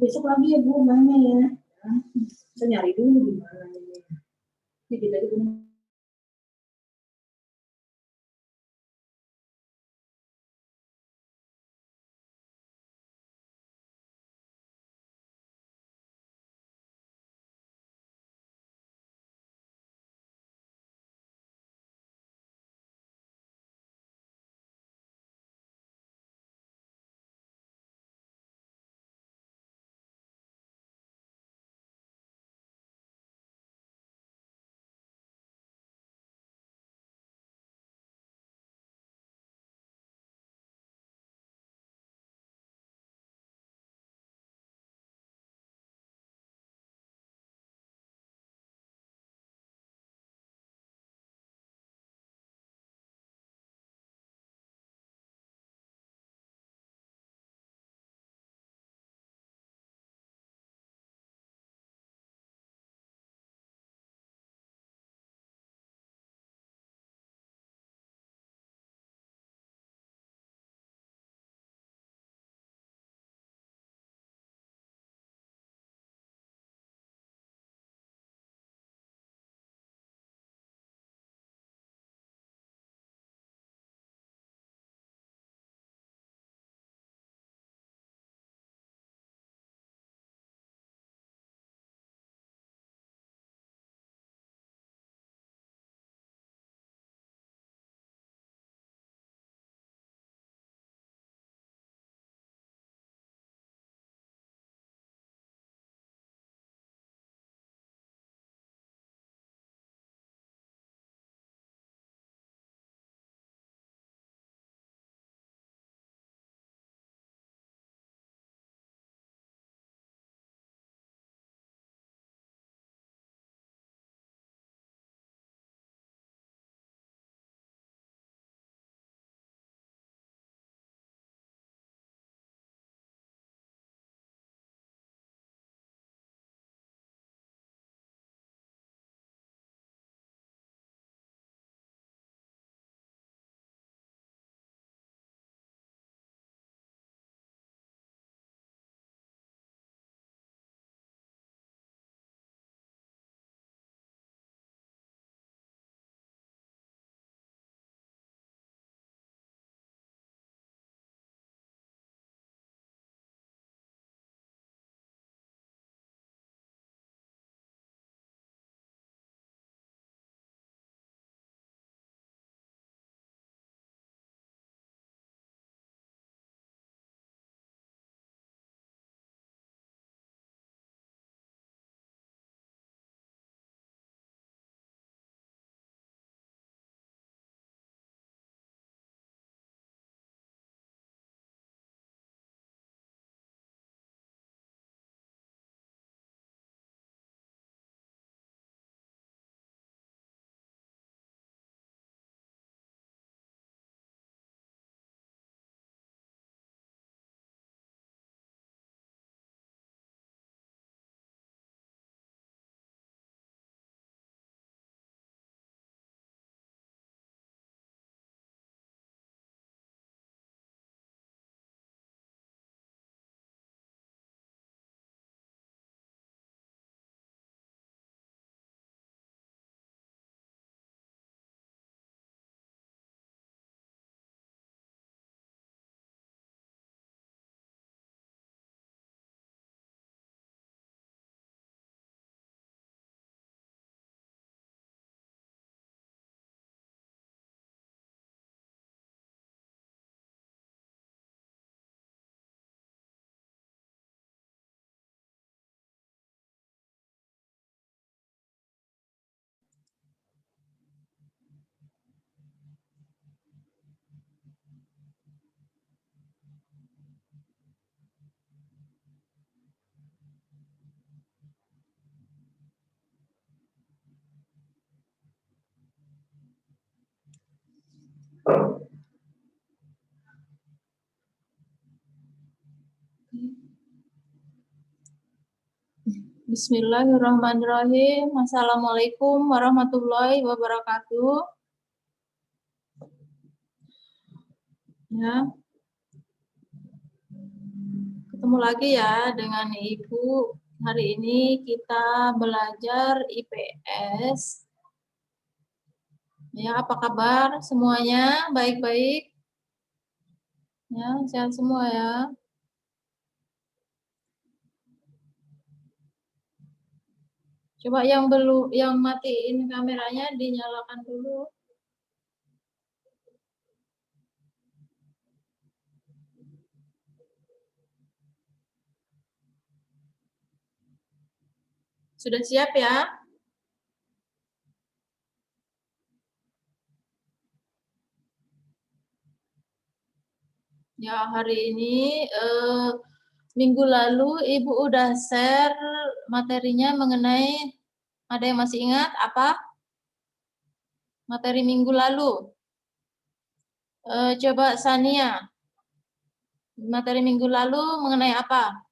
besok lagi ya Bu mainnya ya. Saya nyari dulu di mana ini. Ini kita di Bismillahirrahmanirrahim. Assalamualaikum warahmatullahi wabarakatuh. Ya. Ketemu lagi ya dengan Ibu. Hari ini kita belajar IPS. Ya, apa kabar semuanya? Baik-baik? Ya, sehat semua ya. Coba yang belum, yang matiin kameranya dinyalakan dulu. Sudah siap ya? Ya, hari ini minggu lalu Ibu udah share materinya mengenai, ada yang masih ingat apa? Materi minggu lalu. Coba Sania, materi minggu lalu mengenai apa?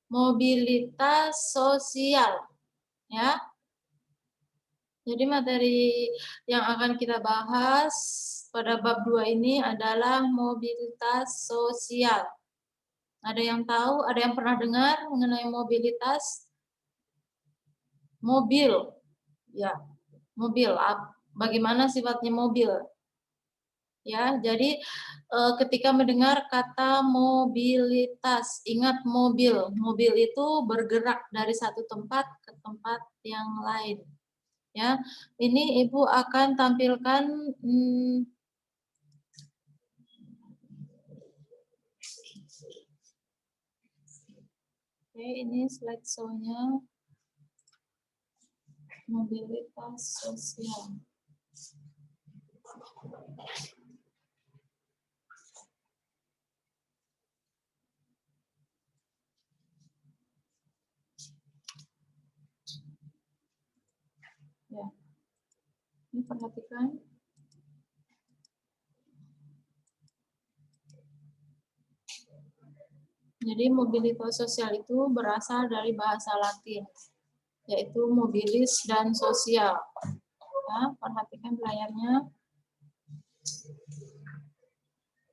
Mobilitas sosial, ya. Jadi materi yang akan kita bahas pada bab 2 ini adalah mobilitas sosial. Ada yang tahu, ada yang pernah dengar mengenai mobilitas? Mobil, ya, mobil. Bagaimana sifatnya mobil? Ya, jadi ketika mendengar kata mobilitas, ingat mobil. Mobil itu bergerak dari satu tempat ke tempat yang lain. Ya, ini Ibu akan tampilkan oke, ini slideshow-nya mobilitas sosial. Ya, ini perhatikan. Jadi mobilitas sosial itu berasal dari bahasa Latin, yaitu mobilis dan sosial. Ya, perhatikan layarnya.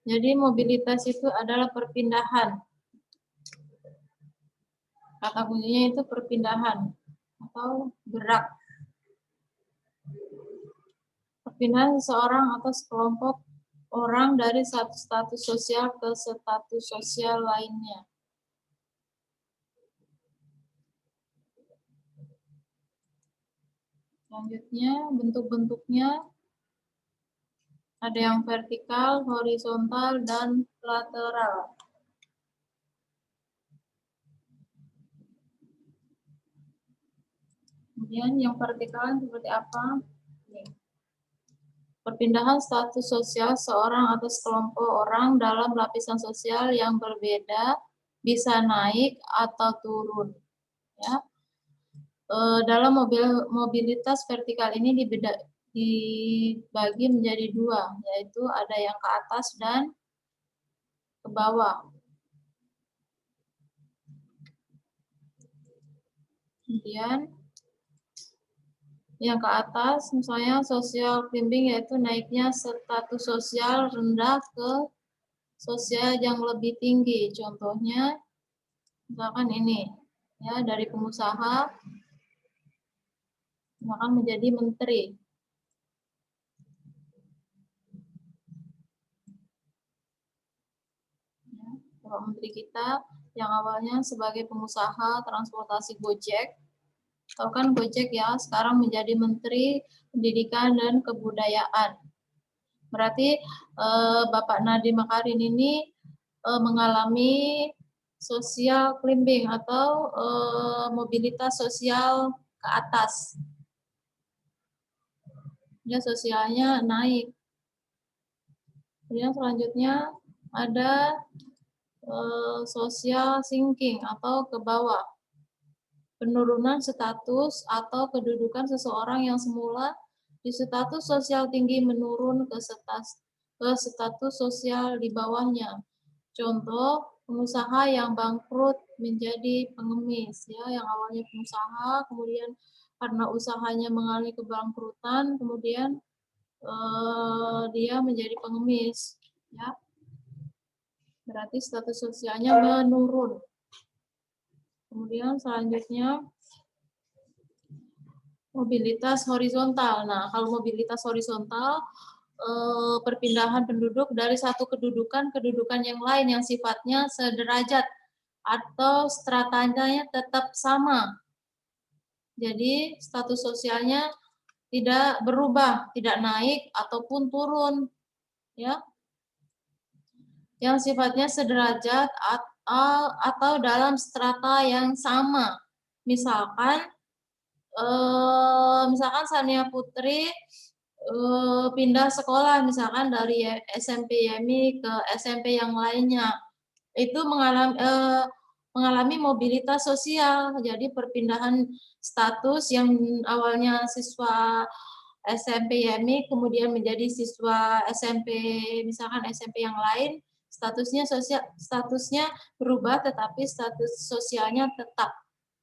Jadi mobilitas itu adalah perpindahan. Kata kuncinya itu perpindahan atau gerak. Perpindahan seseorang atau sekelompok orang dari satu status sosial ke status sosial lainnya. Selanjutnya, bentuk-bentuknya ada yang vertikal, horizontal, dan lateral. Kemudian yang vertikal seperti apa? Perpindahan status sosial seorang atau sekelompok orang dalam lapisan sosial yang berbeda, bisa naik atau turun. Ya. Dalam mobilitas vertikal ini dibagi menjadi dua, yaitu ada yang ke atas dan ke bawah. Kemudian yang ke atas, misalnya social climbing, yaitu naiknya status sosial rendah ke sosial yang lebih tinggi. Contohnya, misalkan ini, ya, dari pengusaha, misalkan menjadi menteri. Ya, Bapak Menteri kita yang awalnya sebagai pengusaha transportasi Gojek, tahu kan Gojek ya, sekarang menjadi Menteri Pendidikan dan Kebudayaan. Berarti Bapak Nadiem Makarim ini mengalami social climbing atau mobilitas sosial ke atas. Ya, sosialnya naik. Kemudian selanjutnya ada social sinking atau ke bawah. Penurunan status atau kedudukan seseorang yang semula di status sosial tinggi menurun ke status sosial di bawahnya. Contoh, pengusaha yang bangkrut menjadi pengemis, ya, yang awalnya pengusaha, kemudian karena usahanya mengalami kebangkrutan, kemudian dia menjadi pengemis, ya. Berarti status sosialnya menurun. Kemudian selanjutnya mobilitas horizontal. Nah, kalau mobilitas horizontal, perpindahan penduduk dari satu kedudukan yang lain yang sifatnya sederajat atau stratanya tetap sama. Jadi status sosialnya tidak berubah, tidak naik ataupun turun, ya. Yang sifatnya sederajat atau dalam strata yang sama. Misalkan Sania Putri pindah sekolah misalkan dari SMP YMI ke SMP yang lainnya, itu mengalami mobilitas sosial. Jadi perpindahan status yang awalnya siswa SMP YMI kemudian menjadi siswa SMP, misalkan SMP yang lain, statusnya berubah tetapi status sosialnya tetap,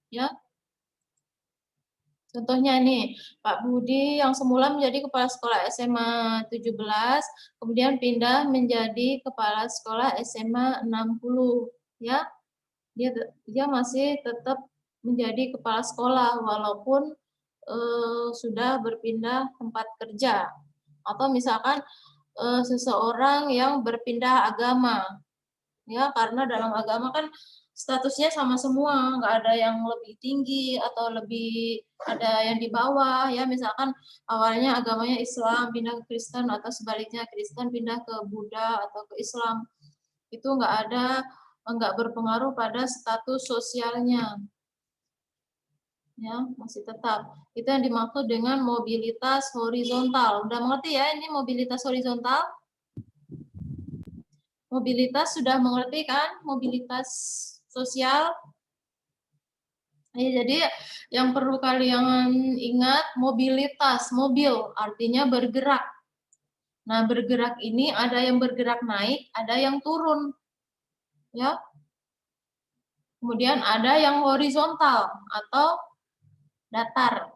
ya. Contohnya nih, Pak Budi yang semula menjadi kepala sekolah SMA 17, kemudian pindah menjadi kepala sekolah SMA 60, ya. Dia masih tetap menjadi kepala sekolah walaupun sudah berpindah tempat kerja. Atau misalkan seseorang yang berpindah agama, ya, karena dalam agama kan statusnya sama semua, nggak ada yang lebih tinggi atau lebih ada yang di bawah, ya. Misalkan awalnya agamanya Islam pindah ke Kristen atau sebaliknya Kristen pindah ke Buddha atau ke Islam, itu nggak berpengaruh pada status sosialnya, ya, masih tetap. Itu yang dimaksud dengan mobilitas horizontal. Udah mengerti ya ini mobilitas horizontal? Mobilitas sudah mengerti kan? Mobilitas sosial. Ya, jadi yang perlu kalian ingat mobilitas, mobil artinya bergerak. Nah, bergerak ini ada yang bergerak naik, ada yang turun. Ya. Kemudian ada yang horizontal atau datar.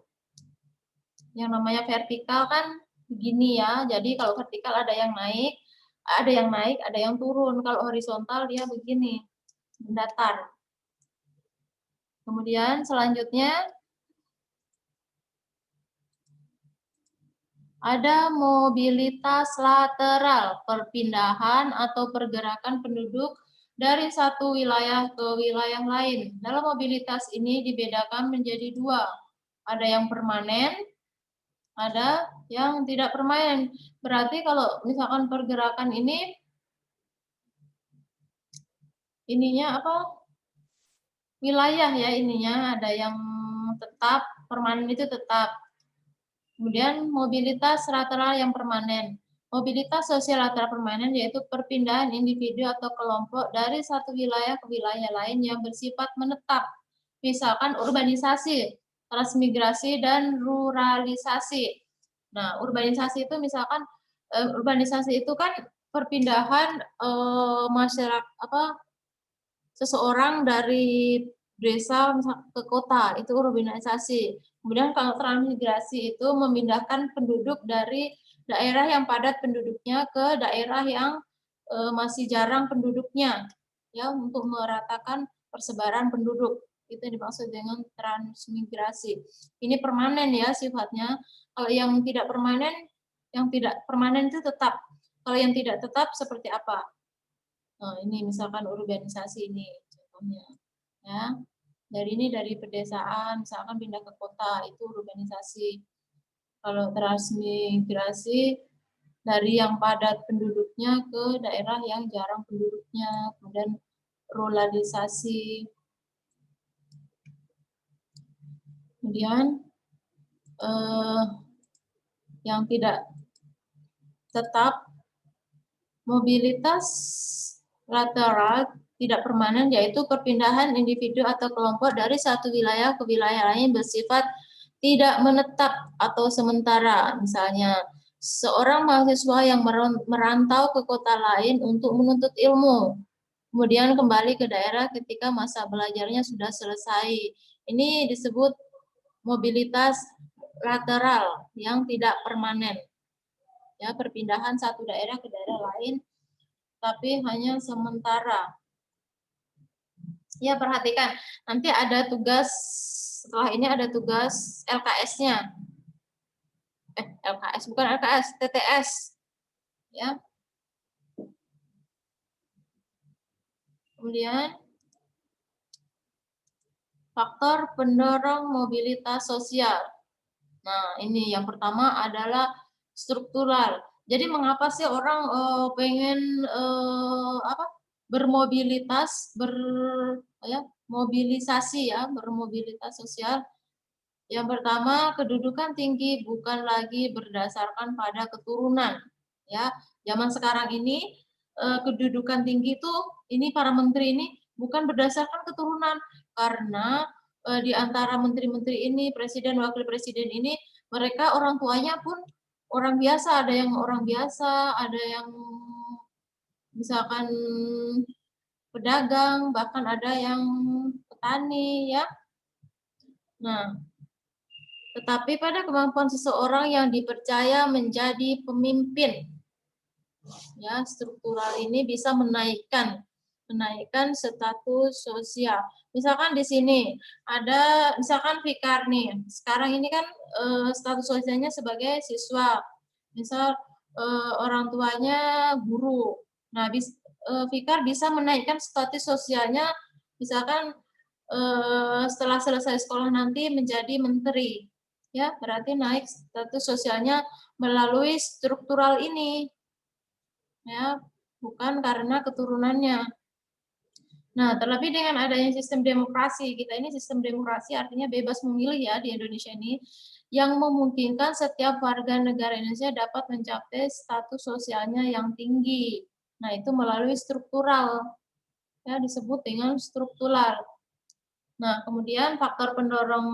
Yang namanya vertikal kan begini ya. Jadi kalau vertikal ada yang naik, ada yang turun. Kalau horizontal dia begini, datar. Kemudian selanjutnya ada mobilitas lateral, perpindahan atau pergerakan penduduk dari satu wilayah ke wilayah lain. Dalam mobilitas ini dibedakan menjadi dua. Ada yang permanen, ada yang tidak permanen. Berarti kalau misalkan pergerakan ininya apa? Wilayah ya ininya, ada yang tetap, permanen itu tetap. Kemudian mobilitas lateral yang permanen. Mobilitas sosial lateral permanen yaitu perpindahan individu atau kelompok dari satu wilayah ke wilayah lain yang bersifat menetap. Misalkan urbanisasi, transmigrasi, dan ruralisasi. Nah, urbanisasi itu misalkan urbanisasi itu kan perpindahan masyarakat seseorang dari desa ke kota, itu urbanisasi. Kemudian kalau transmigrasi itu memindahkan penduduk dari daerah yang padat penduduknya ke daerah yang masih jarang penduduknya, ya, untuk meratakan persebaran penduduk. Itu yang dimaksud dengan transmigrasi. Ini permanen ya sifatnya. Kalau yang tidak permanen itu tetap. Kalau yang tidak tetap seperti apa? Nah, ini misalkan urbanisasi ini contohnya, ya. Dari pedesaan misalkan pindah ke kota itu urbanisasi. Kalau transmigrasi dari yang padat penduduknya ke daerah yang jarang penduduknya, kemudian ruralisasi. Kemudian yang tidak tetap, mobilitas lateral tidak permanen yaitu perpindahan individu atau kelompok dari satu wilayah ke wilayah lain bersifat tidak menetap atau sementara. Misalnya, seorang mahasiswa yang merantau ke kota lain untuk menuntut ilmu, kemudian kembali ke daerah ketika masa belajarnya sudah selesai. Ini disebut mobilitas lateral yang tidak permanen. ya, perpindahan satu daerah ke daerah lain, tapi hanya sementara. Ya, perhatikan, nanti ada tugas, setelah ini ada tugas LKS-nya. LKS, bukan LKS, TTS. Ya. Kemudian, faktor pendorong mobilitas sosial. Nah, ini yang pertama adalah struktural. Jadi mengapa sih orang pengen bermobilitas, mobilisasi ya, bermobilitas sosial? Yang pertama, kedudukan tinggi bukan lagi berdasarkan pada keturunan. Ya, zaman sekarang ini kedudukan tinggi itu, ini para menteri ini bukan berdasarkan keturunan, karena di antara menteri-menteri ini, presiden, wakil presiden ini, mereka orang tuanya pun orang biasa, ada yang orang biasa, ada yang misalkan pedagang, bahkan ada yang petani, ya. Nah, tetapi pada kemampuan seseorang yang dipercaya menjadi pemimpin, ya, struktural ini bisa menaikkan status sosial. Misalkan di sini ada, misalkan Fikar nih, sekarang ini kan status sosialnya sebagai siswa, misal orang tuanya guru. Nah, Fikar bisa menaikkan status sosialnya, misalkan setelah selesai sekolah nanti menjadi menteri, ya, berarti naik status sosialnya melalui struktural ini, ya, bukan karena keturunannya. Nah, terlebih dengan adanya sistem demokrasi, kita ini sistem demokrasi artinya bebas memilih ya di Indonesia ini, yang memungkinkan setiap warga negara Indonesia dapat mencapai status sosialnya yang tinggi. Nah, itu melalui struktural, ya, disebut dengan struktural. Nah, kemudian faktor pendorong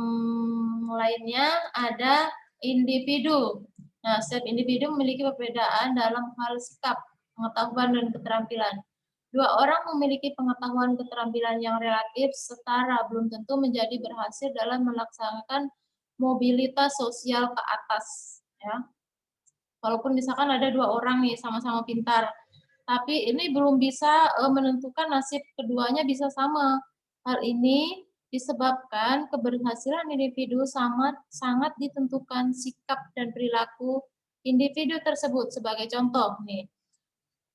lainnya ada individu. Nah, setiap individu memiliki perbedaan dalam hal sikap, pengetahuan, dan keterampilan. Dua orang memiliki pengetahuan keterampilan yang relatif setara belum tentu menjadi berhasil dalam melaksanakan mobilitas sosial ke atas. Ya. Walaupun misalkan ada dua orang nih sama-sama pintar, tapi ini belum bisa menentukan nasib keduanya bisa sama. Hal ini disebabkan keberhasilan individu sangat ditentukan sikap dan perilaku individu tersebut. Sebagai contoh nih,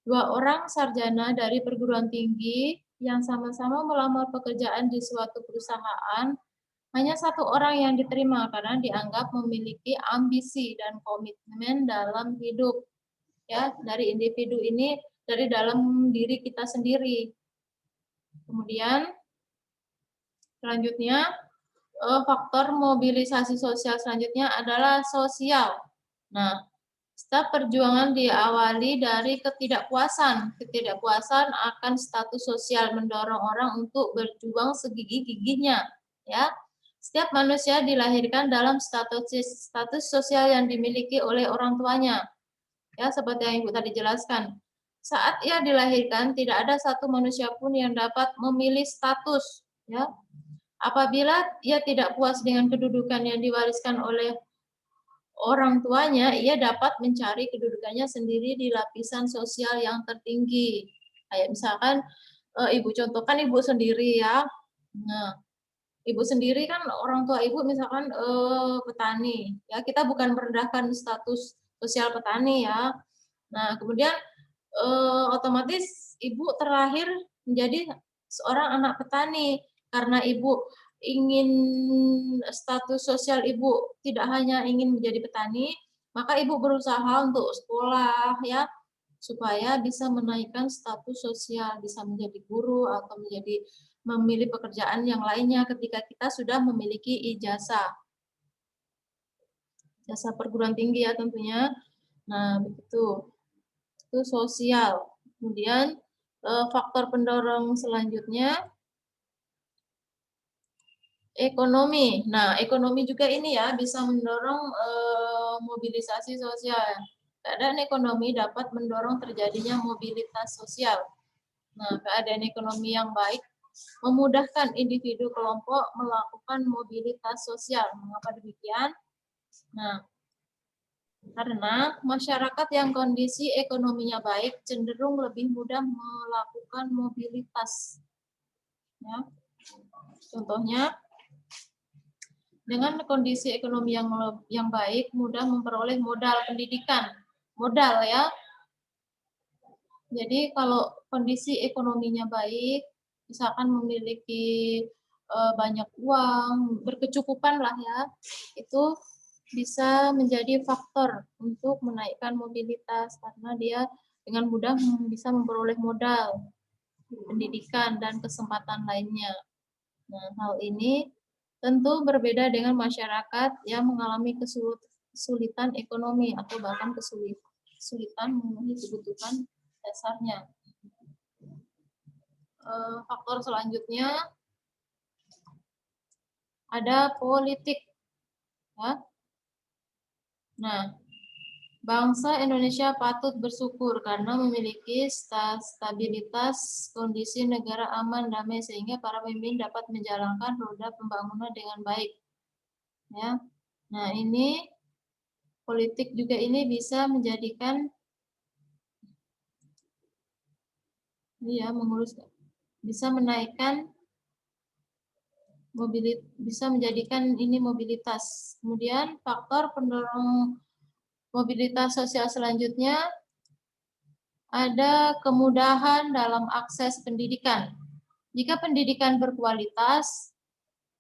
dua orang sarjana dari perguruan tinggi yang sama-sama melamar pekerjaan di suatu perusahaan, hanya satu orang yang diterima karena dianggap memiliki ambisi dan komitmen dalam hidup. Ya, dari individu ini, dari dalam diri kita sendiri. Kemudian selanjutnya faktor mobilisasi sosial selanjutnya adalah sosial. Nah, setiap perjuangan diawali dari ketidakpuasan. Ketidakpuasan akan status sosial mendorong orang untuk berjuang segigih-gigihnya. Ya, setiap manusia dilahirkan dalam status sosial yang dimiliki oleh orang tuanya. Ya, seperti yang Ibu tadi jelaskan. Saat ia dilahirkan, tidak ada satu manusia pun yang dapat memilih status. Ya, apabila ia tidak puas dengan kedudukan yang diwariskan oleh orang tuanya, ia dapat mencari kedudukannya sendiri di lapisan sosial yang tertinggi. Kayak misalkan ibu contohkan ibu sendiri ya. Nah, ibu sendiri kan orang tua ibu misalkan petani. Ya, kita bukan merendahkan status sosial petani ya. Nah, kemudian otomatis ibu terlahir menjadi seorang anak petani karena ibu ingin status sosial ibu tidak hanya ingin menjadi petani, maka ibu berusaha untuk sekolah ya supaya bisa menaikkan status sosial, bisa menjadi guru atau menjadi memilih pekerjaan yang lainnya ketika kita sudah memiliki ijazah perguruan tinggi ya tentunya. Nah, begitu. Itu sosial. Kemudian faktor pendorong selanjutnya ekonomi. Nah, ekonomi juga ini ya bisa mendorong mobilisasi sosial. Keadaan ekonomi dapat mendorong terjadinya mobilitas sosial. Nah, keadaan ekonomi yang baik memudahkan individu kelompok melakukan mobilitas sosial. Mengapa demikian? Nah, Karena masyarakat yang kondisi ekonominya baik cenderung lebih mudah melakukan mobilitas. Ya. Contohnya, dengan kondisi ekonomi yang baik, mudah memperoleh modal pendidikan. Modal ya. Jadi kalau kondisi ekonominya baik, misalkan memiliki banyak uang, berkecukupan lah ya, itu bisa menjadi faktor untuk menaikkan mobilitas karena dia dengan mudah bisa memperoleh modal pendidikan dan kesempatan lainnya. Nah, hal ini tentu berbeda dengan masyarakat yang mengalami kesulitan ekonomi atau bahkan kesulitan memenuhi kebutuhan dasarnya. Faktor selanjutnya ada politik. Ya. Nah, bangsa Indonesia patut bersyukur karena memiliki stabilitas kondisi negara aman damai sehingga para pemimpin dapat menjalankan roda pembangunan dengan baik. Ya. Nah, ini politik juga ini bisa menjadikan bisa menaikkan bisa menjadikan ini mobilitas. Kemudian faktor pendorong mobilitas sosial selanjutnya ada kemudahan dalam akses pendidikan. Jika pendidikan berkualitas,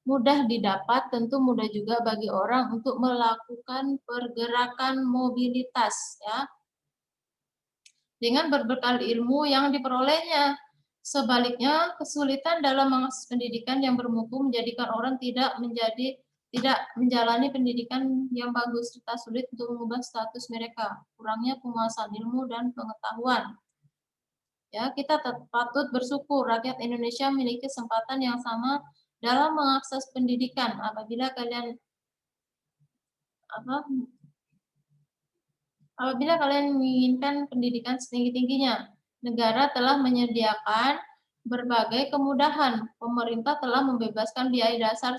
mudah didapat, tentu mudah juga bagi orang untuk melakukan pergerakan mobilitas ya. Dengan berbekal ilmu yang diperolehnya. Sebaliknya, kesulitan dalam mengakses pendidikan yang bermutu menjadikan orang tidak menjalani pendidikan yang bagus serta sulit untuk mengubah status mereka. Kurangnya penguasaan ilmu dan pengetahuan. Ya, kita patut bersyukur rakyat Indonesia memiliki kesempatan yang sama dalam mengakses pendidikan. Apabila kalian menginginkan pendidikan setinggi-tingginya, negara telah menyediakan berbagai kemudahan. Pemerintah telah membebaskan biaya dasar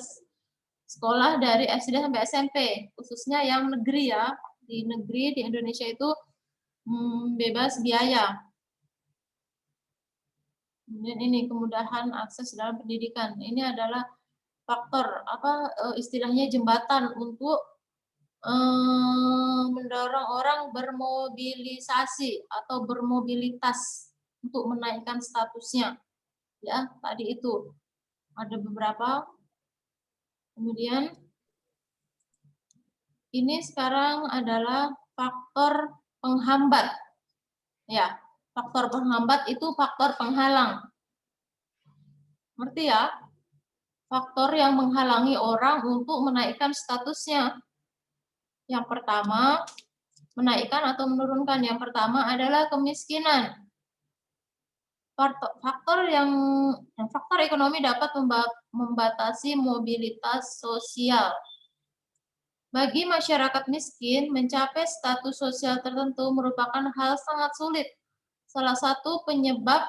sekolah dari SD sampai SMP, khususnya yang negeri ya. Di negeri di Indonesia itu bebas biaya. Kemudian ini kemudahan akses dalam pendidikan. Ini adalah faktor istilahnya jembatan untuk mendorong orang bermobilisasi atau bermobilitas untuk menaikkan statusnya. Ya, tadi itu ada beberapa. Kemudian ini sekarang adalah faktor penghambat. Ya, faktor penghambat itu faktor penghalang. Ngerti ya? Faktor yang menghalangi orang untuk menaikkan statusnya. Yang pertama, menaikkan atau menurunkan. Yang pertama adalah kemiskinan. Faktor ekonomi dapat membatasi mobilitas sosial. Bagi masyarakat miskin, mencapai status sosial tertentu merupakan hal sangat sulit. Salah satu penyebab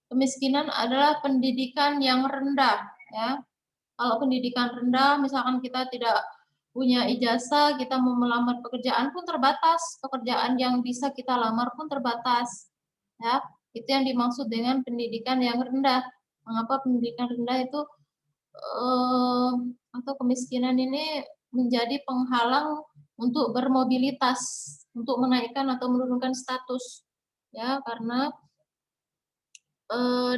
kemiskinan adalah pendidikan yang rendah. Ya. Kalau pendidikan rendah, misalkan kita tidak punya ijazah, kita mau melamar pekerjaan pun terbatas, pekerjaan yang bisa kita lamar pun terbatas. Ya, itu yang dimaksud dengan pendidikan yang rendah. Mengapa pendidikan rendah itu atau kemiskinan ini menjadi penghalang untuk bermobilitas, untuk menaikkan atau menurunkan status. Ya, karena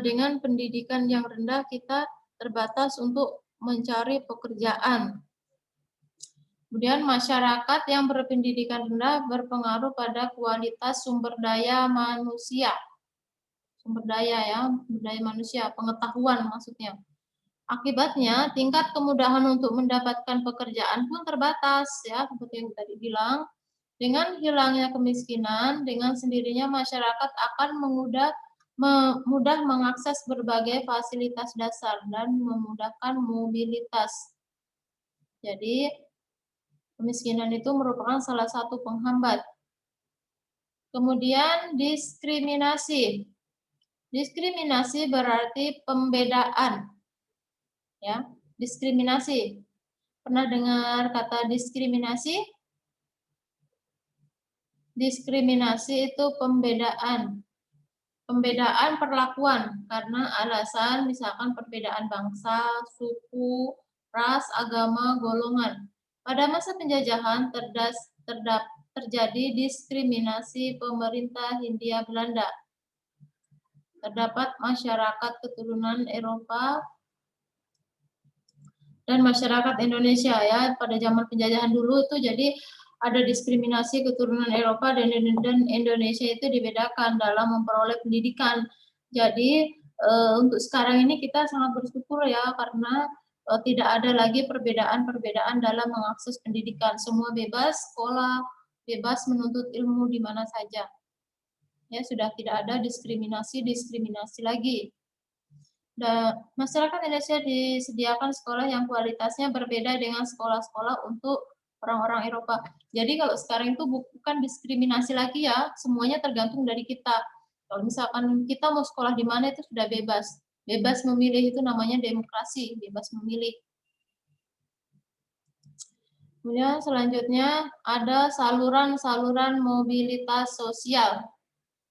dengan pendidikan yang rendah kita terbatas untuk mencari pekerjaan. Kemudian masyarakat yang berpendidikan rendah berpengaruh pada kualitas sumber daya manusia. Sumber daya ya, sumber daya manusia, pengetahuan maksudnya. Akibatnya tingkat kemudahan untuk mendapatkan pekerjaan pun terbatas ya, seperti yang tadi bilang. Dengan hilangnya kemiskinan, dengan sendirinya masyarakat akan mudah mengakses berbagai fasilitas dasar dan memudahkan mobilitas. Jadi, kemiskinan itu merupakan salah satu penghambat. Kemudian diskriminasi. Diskriminasi berarti pembedaan. Ya, diskriminasi. Pernah dengar kata diskriminasi? Diskriminasi itu pembedaan. Pembedaan perlakuan karena alasan misalkan perbedaan bangsa, suku, ras, agama, golongan. Pada masa penjajahan terjadi diskriminasi pemerintah Hindia Belanda. Terdapat masyarakat keturunan Eropa dan masyarakat Indonesia ya. Pada zaman penjajahan dulu itu jadi ada diskriminasi keturunan Eropa dan Indonesia itu dibedakan dalam memperoleh pendidikan. Jadi untuk sekarang ini kita sangat bersyukur ya karena tidak ada lagi perbedaan-perbedaan dalam mengakses pendidikan. Semua bebas sekolah, bebas menuntut ilmu di mana saja. Ya, sudah tidak ada diskriminasi lagi. Dan masyarakat Indonesia disediakan sekolah yang kualitasnya berbeda dengan sekolah-sekolah untuk orang-orang Eropa. Jadi kalau sekarang itu bukan diskriminasi lagi ya, semuanya tergantung dari kita. Kalau misalkan kita mau sekolah di mana itu sudah bebas. Bebas memilih itu namanya demokrasi, bebas memilih. Kemudian selanjutnya ada saluran-saluran mobilitas sosial.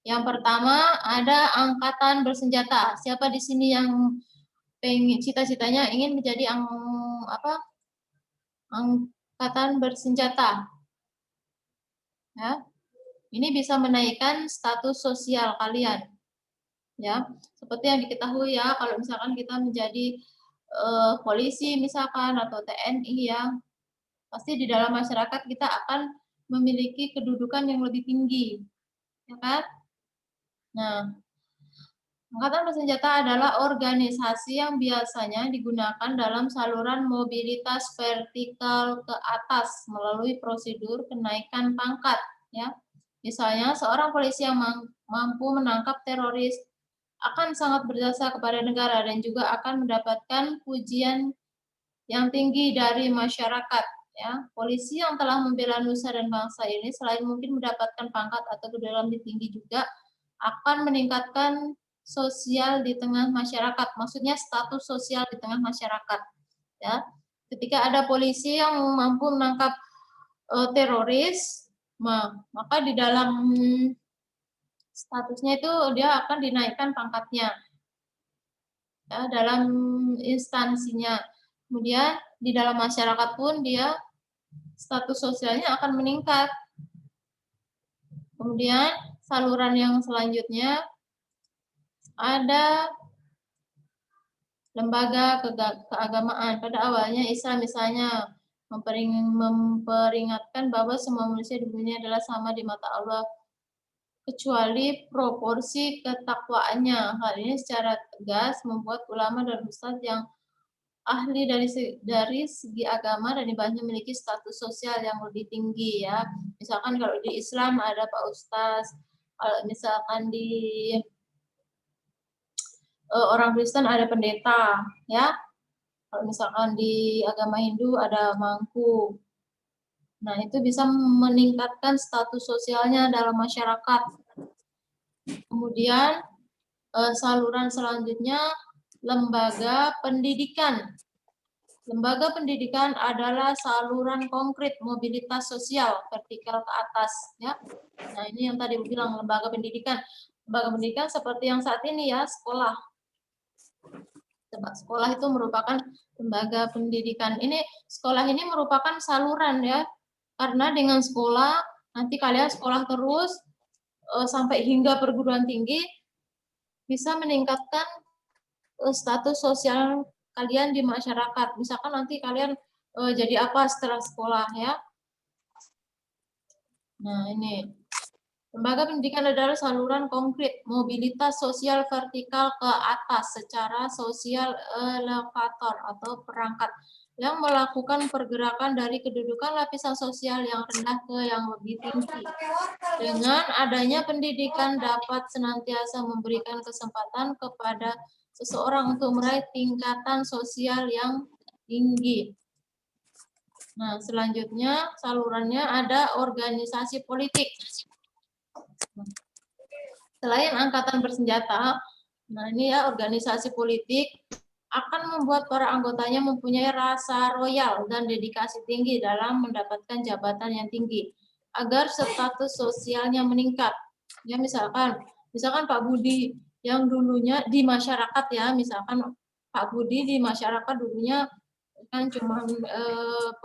Yang pertama ada angkatan bersenjata. Siapa di sini yang pengen cita-citanya ingin menjadi angkatan bersenjata? Ya, ini bisa menaikkan status sosial kalian. Ya, seperti yang diketahui ya, kalau misalkan kita menjadi polisi misalkan atau TNI ya, pasti di dalam masyarakat kita akan memiliki kedudukan yang lebih tinggi, ya kan? Nah, angkatan bersenjata adalah organisasi yang biasanya digunakan dalam saluran mobilitas vertikal ke atas melalui prosedur kenaikan pangkat. Ya, misalnya seorang polisi yang mampu menangkap teroris akan sangat berjasa kepada negara dan juga akan mendapatkan pujian yang tinggi dari masyarakat. Ya, polisi yang telah membela nusa dan bangsa ini selain mungkin mendapatkan pangkat atau kedudukan lebih tinggi juga akan meningkatkan sosial di tengah masyarakat, maksudnya status sosial di tengah masyarakat. Ya, ketika ada polisi yang mampu menangkap teroris, maka di dalam statusnya itu dia akan dinaikkan pangkatnya ya, dalam instansinya. Kemudian di dalam masyarakat pun dia status sosialnya akan meningkat. Kemudian saluran yang selanjutnya ada lembaga keagamaan. Pada awalnya Islam misalnya memperingatkan bahwa semua manusia di dunia adalah sama di mata Allah kecuali proporsi ketakwaannya. Hal ini secara tegas membuat ulama dan ustadz yang ahli dari segi agama dan dibahasnya memiliki status sosial yang lebih tinggi ya. Misalkan kalau di Islam ada Pak Ustadz, kalau misalkan di orang Kristen ada pendeta ya. Kalau misalkan di agama Hindu ada mangku. Nah, itu bisa meningkatkan status sosialnya dalam masyarakat. Kemudian saluran selanjutnya lembaga pendidikan. Lembaga pendidikan adalah saluran konkret mobilitas sosial vertikal ke atas ya. Nah, ini yang tadi bilang lembaga pendidikan. Lembaga pendidikan seperti yang saat ini ya, sekolah. Sekolah itu merupakan lembaga pendidikan. Ini sekolah ini merupakan saluran ya. Karena dengan sekolah nanti kalian sekolah terus sampai hingga perguruan tinggi bisa meningkatkan status sosial kalian di masyarakat. Misalkan nanti kalian jadi apa setelah sekolah ya. Nah, ini lembaga pendidikan adalah saluran konkret mobilitas sosial vertikal ke atas secara sosial elevator atau perangkat yang melakukan pergerakan dari kedudukan lapisan sosial yang rendah ke yang lebih tinggi. Dengan adanya pendidikan dapat senantiasa memberikan kesempatan kepada seseorang untuk meraih tingkatan sosial yang tinggi. Nah, selanjutnya salurannya ada organisasi politik. Selain angkatan bersenjata, nah ini ya organisasi politik akan membuat para anggotanya mempunyai rasa royal dan dedikasi tinggi dalam mendapatkan jabatan yang tinggi. agar status sosialnya meningkat. Ya, misalkan Pak Budi yang dulunya di masyarakat, ya, misalkan Pak Budi di masyarakat dulunya kan cuma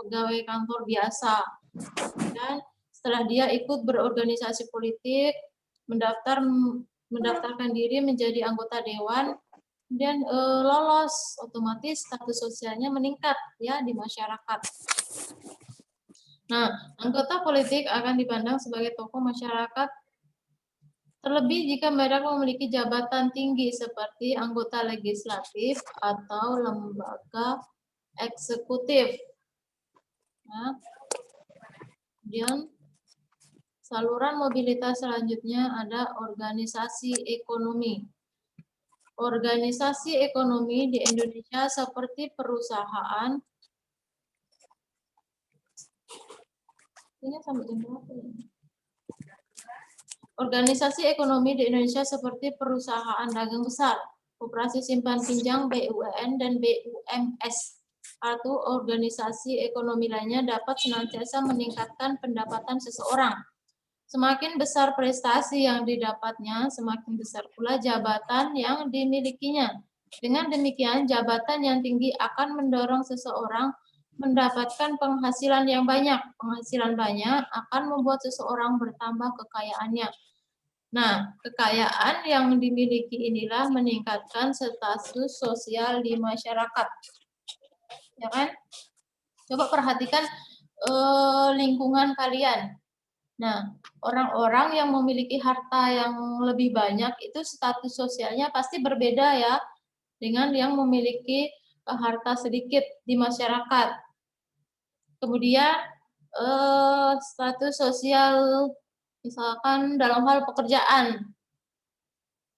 pegawai kantor biasa, dan setelah dia ikut berorganisasi politik, mendaftarkan diri menjadi anggota dewan, dan lolos, otomatis status sosialnya meningkat, ya, di masyarakat. Nah, anggota politik akan dipandang sebagai tokoh masyarakat, terlebih jika mereka memiliki jabatan tinggi seperti anggota legislatif atau lembaga eksekutif. Nah, kemudian saluran mobilitas selanjutnya ada organisasi ekonomi. Organisasi ekonomi di Indonesia seperti perusahaan. Ini sampai jam berapa ya? Organisasi ekonomi di Indonesia seperti perusahaan dagang besar, koperasi simpan pinjam, BUMN, dan BUMS, atau organisasi ekonomi lainnya dapat senantiasa meningkatkan pendapatan seseorang. Semakin besar prestasi yang didapatnya, semakin besar pula jabatan yang dimilikinya. Dengan demikian, jabatan yang tinggi akan mendorong seseorang mendapatkan penghasilan yang banyak. Penghasilan banyak akan membuat seseorang bertambah kekayaannya. Nah, kekayaan yang dimiliki inilah meningkatkan status sosial di masyarakat. Ya kan? Coba perhatikan lingkungan kalian. Nah, orang-orang yang memiliki harta yang lebih banyak itu status sosialnya pasti berbeda, ya, dengan yang memiliki harta sedikit di masyarakat. Kemudian status sosial misalkan dalam hal pekerjaan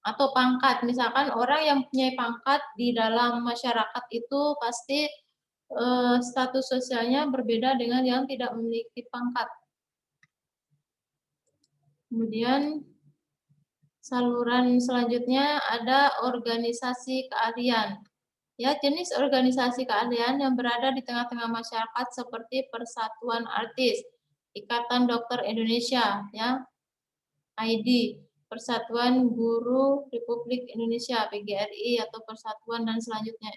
atau pangkat, misalkan orang yang punya pangkat di dalam masyarakat itu pasti status sosialnya berbeda dengan yang tidak memiliki pangkat. Kemudian saluran selanjutnya ada organisasi keahlian. Ya, jenis organisasi keahlian yang berada di tengah-tengah masyarakat seperti Persatuan Artis, Ikatan Dokter Indonesia, ya, ID, Persatuan Guru Republik Indonesia, PGRI, atau Persatuan dan selanjutnya,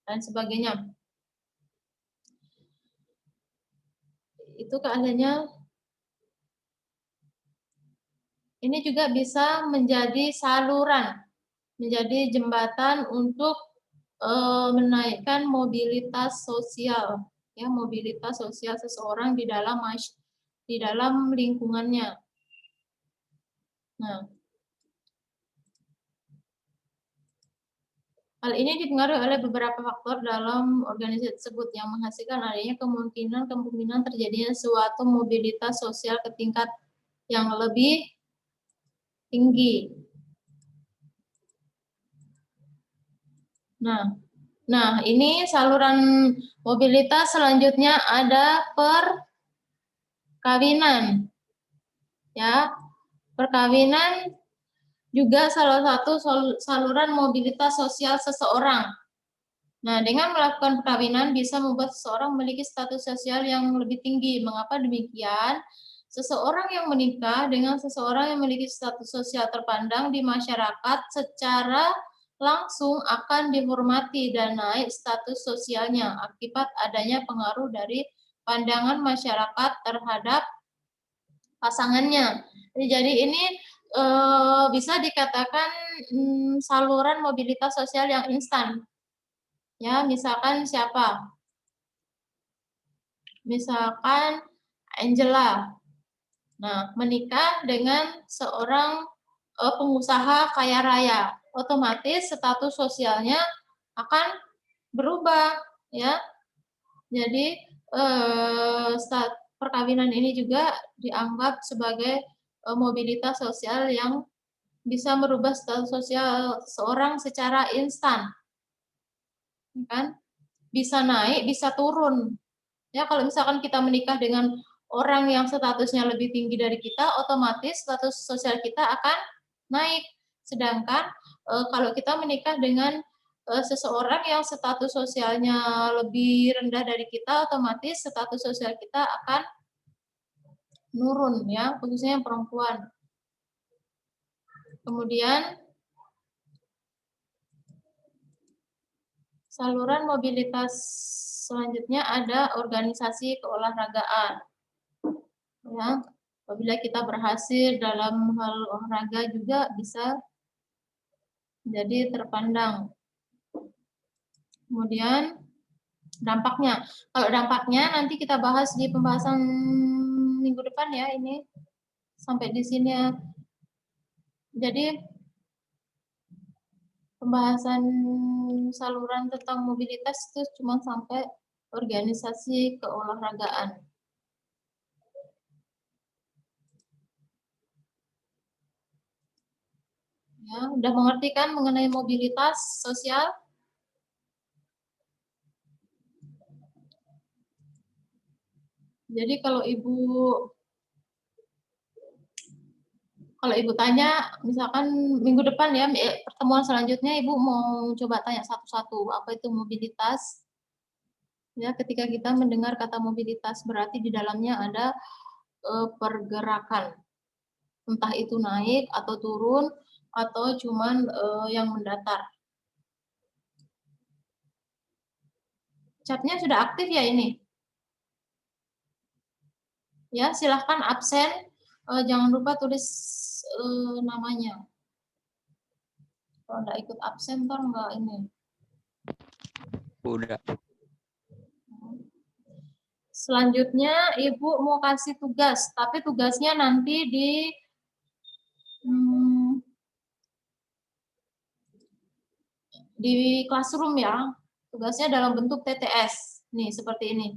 dan sebagainya. Itu keahliannya. Ini juga bisa menjadi saluran, menjadi jembatan untuk menaikkan mobilitas sosial, ya, mobilitas sosial seseorang di dalam lingkungannya. Nah, hal ini dipengaruhi oleh beberapa faktor dalam organisasi tersebut yang menghasilkan adanya kemungkinan terjadinya suatu mobilitas sosial ke tingkat yang lebih tinggi. Nah, ini saluran mobilitas selanjutnya ada perkawinan. Ya, perkawinan juga salah satu saluran mobilitas sosial seseorang. Nah, dengan melakukan perkawinan bisa membuat seseorang memiliki status sosial yang lebih tinggi. Mengapa demikian? Seseorang yang menikah dengan seseorang yang memiliki status sosial terpandang di masyarakat secara langsung akan dihormati dan naik status sosialnya akibat adanya pengaruh dari pandangan masyarakat terhadap pasangannya. Jadi ini bisa dikatakan saluran mobilitas sosial yang instan. Ya, misalkan siapa? Misalkan Angela. Nah, menikah dengan seorang pengusaha kaya raya, otomatis status sosialnya akan berubah, ya. Jadi perkawinan ini juga dianggap sebagai mobilitas sosial yang bisa merubah status sosial seorang secara instan, kan? Bisa naik, bisa turun. Ya, kalau misalkan kita menikah dengan orang yang statusnya lebih tinggi dari kita, otomatis status sosial kita akan naik. Sedangkan kalau kita menikah dengan seseorang yang status sosialnya lebih rendah dari kita, otomatis status sosial kita akan menurun ya, khususnya yang perempuan. Kemudian saluran mobilitas selanjutnya ada organisasi keolahragaan. Ya, apabila kita berhasil dalam hal olahraga juga bisa jadi terpandang. Kemudian dampaknya. Kalau dampaknya nanti kita bahas di pembahasan minggu depan ya, ini sampai di sini ya. Jadi pembahasan saluran tentang mobilitas itu cuma sampai organisasi keolahragaan. Ya, udah mengerti kan mengenai mobilitas sosial? Jadi kalau ibu tanya, misalkan minggu depan ya, pertemuan selanjutnya ibu mau coba tanya satu-satu, apa itu mobilitas? Ya, ketika kita mendengar kata mobilitas berarti di dalamnya ada pergerakan, entah itu naik atau turun atau cuman yang mendatar. Chatnya sudah aktif ya ini? Ya, silahkan absen. Jangan lupa tulis namanya. Kalau nggak ikut absen, ntar nggak ini. Udah. Selanjutnya, Ibu mau kasih tugas, tapi tugasnya nanti di classroom ya. Tugasnya dalam bentuk TTS. Nih, seperti ini.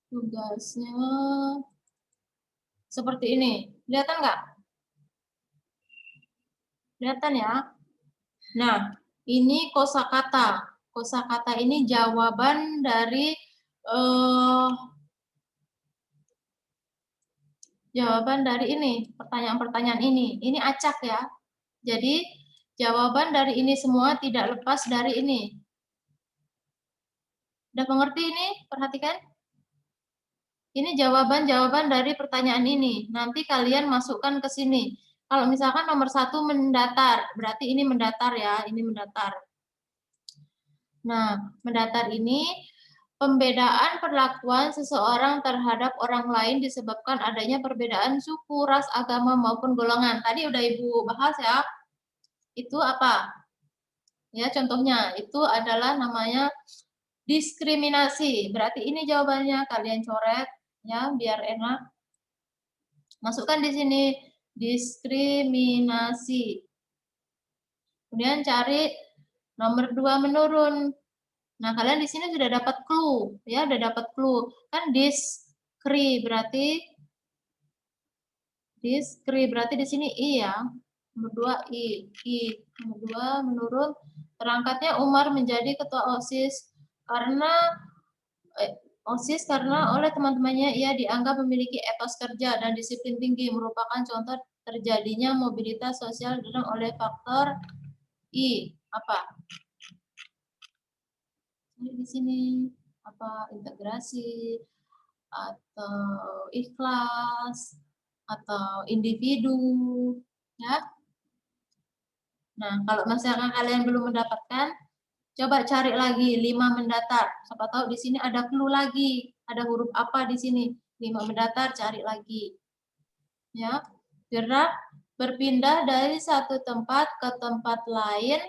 Tugasnya seperti ini. Kelihatan nggak? Kelihatan ya? Nah, ini kosakata. Kosakata ini jawaban dari ini, pertanyaan-pertanyaan ini. Ini acak ya. Jadi, jawaban dari ini semua tidak lepas dari ini. Udah mengerti ini? Perhatikan. Ini jawaban-jawaban dari pertanyaan ini. Nanti kalian masukkan ke sini. Kalau misalkan nomor 1 mendatar, berarti ini mendatar ya, ini mendatar. Nah, mendatar ini pembedaan perlakuan seseorang terhadap orang lain disebabkan adanya perbedaan suku, ras, agama, maupun golongan. Tadi udah Ibu bahas ya. Itu apa? Ya, contohnya itu adalah namanya diskriminasi. Berarti ini jawabannya, kalian coret ya biar enak. Masukkan di sini diskriminasi. Kemudian cari nomor 2 menurun. Nah, kalian di sini sudah dapat clue ya, sudah dapat clue. Kan diskri berarti di sini I ya. Nomor 2 I. Nomor 2 menurun. Terangkatnya Umar menjadi ketua OSIS karena oleh teman-temannya ia dianggap memiliki etos kerja dan disiplin tinggi, merupakan contoh terjadinya mobilitas sosial didorong oleh faktor I. Apa? Ini di sini apa? Integrasi atau ikhlas atau individu ya. Nah, kalau misalkan kalian belum mendapatkan, coba cari lagi 5 mendatar. Siapa tahu di sini ada clue lagi, ada huruf apa di sini. 5 mendatar, cari lagi. Ya, gerak berpindah dari satu tempat ke tempat lain.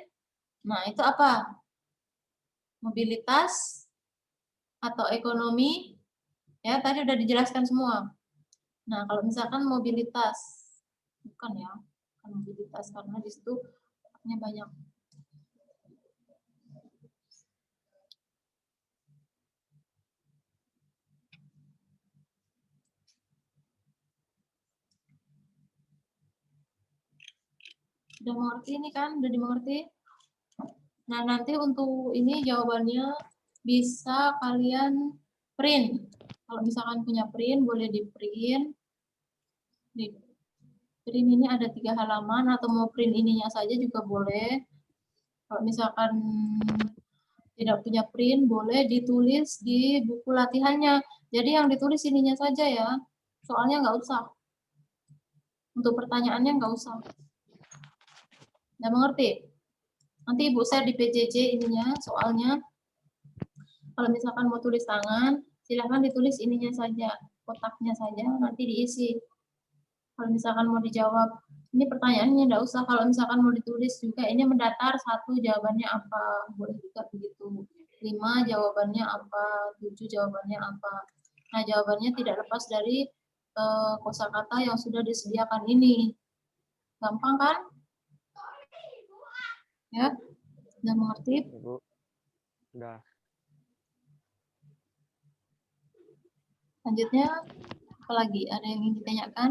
Nah, itu apa? Mobilitas atau ekonomi. Ya, tadi udah dijelaskan semua. Nah, kalau misalkan mobilitas, bukan ya, bukan mobilitas karena di situ banyak. Udah mengerti ini kan? Udah dimengerti? Nah, nanti untuk ini jawabannya bisa kalian print. Kalau misalkan punya print, boleh di print. Di print ini ada 3 halaman atau mau print ininya saja juga boleh. Kalau misalkan tidak punya print, boleh ditulis di buku latihannya. Jadi yang ditulis ininya saja ya, soalnya nggak usah. Untuk pertanyaannya nggak usah. Nggak mengerti? Nanti Ibu share di PJJ ininya, soalnya. Kalau misalkan mau tulis tangan, silahkan ditulis ininya saja, kotaknya saja, nanti diisi. Kalau misalkan mau dijawab, ini pertanyaannya nggak usah. Kalau misalkan mau ditulis juga, ini mendatar 1 jawabannya apa, boleh juga begitu. 5 jawabannya apa, 7 jawabannya apa. Nah, jawabannya tidak lepas dari kosakata yang sudah disediakan ini. Gampang kan? Ya, udah mengerti? Ibu, udah. Selanjutnya, apa lagi? Ada yang ingin ditanyakan?